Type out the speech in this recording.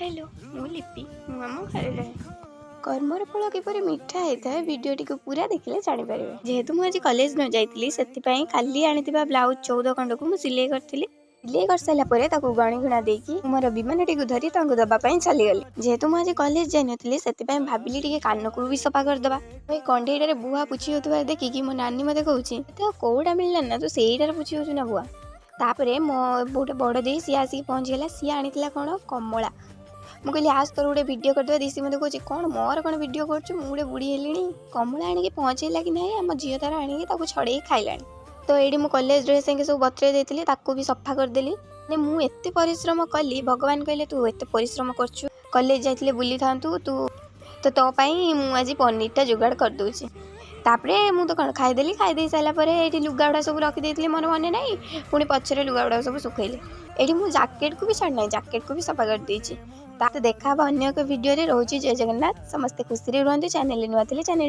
Hello मु लिपि मु आम घर रहे कर्मर फल किपरि मीठा होता है वीडियोटी को पूरा देखिले जानी पारे। जेहेतु मुझे कॉलेज न जाइली से खाली आनी ब्लाउज 14 खंड को सिलाई करी सिलाई कर सारा पर गणी गुणा देकी मोर विमानटी को धरी दबाई चलीगली। जेहेतु मुझे कॉलेज जाई नी से भाविली टे कान को भी सफा करदे कंडेईटार बुआ पुछी होता देखिकी मो नानी मत कहे कौटा मिलला ना तो सहीटार पुछी हो ना बुआ। तापर मो गोटे बड़ दे सी आसिक पहुँचीगला सी आनी कौन कमला। मुझे कहली आज तोर गोटे वीडियो करदे दिशी मत कहे कौन मोर कौन वीडियो कर मुझे बुढ़ी हेली कमला आनिक पहुँचेला कि नहीं आम झील तार आनिक छड़े खाइला। तो ये मुझे कॉलेज ड्रेस सब बतरे देती भी सफा करदेली। मुझे परिश्रम कली भगवान कहले तू एत परिश्रम कर कॉलेज जाइए बुली था तू तो मुझे पनीरटा जुगाड़ कर दूची। तापरे मु तो कौन खाईदेली खाईदे सारापर ये लुगा गुड़ा सब रखी मन मन ना पुणी पचर लुगा गुड़ा सब सुखैली। ये मुझे जैकेट को भी छाड़ना जैकेट को भी सफा कर देती। देखा अन्य एक वीडियो रोचे। जय जगन्नाथ समस्ते खुशी रुहतु। चैनल नुआ चैनल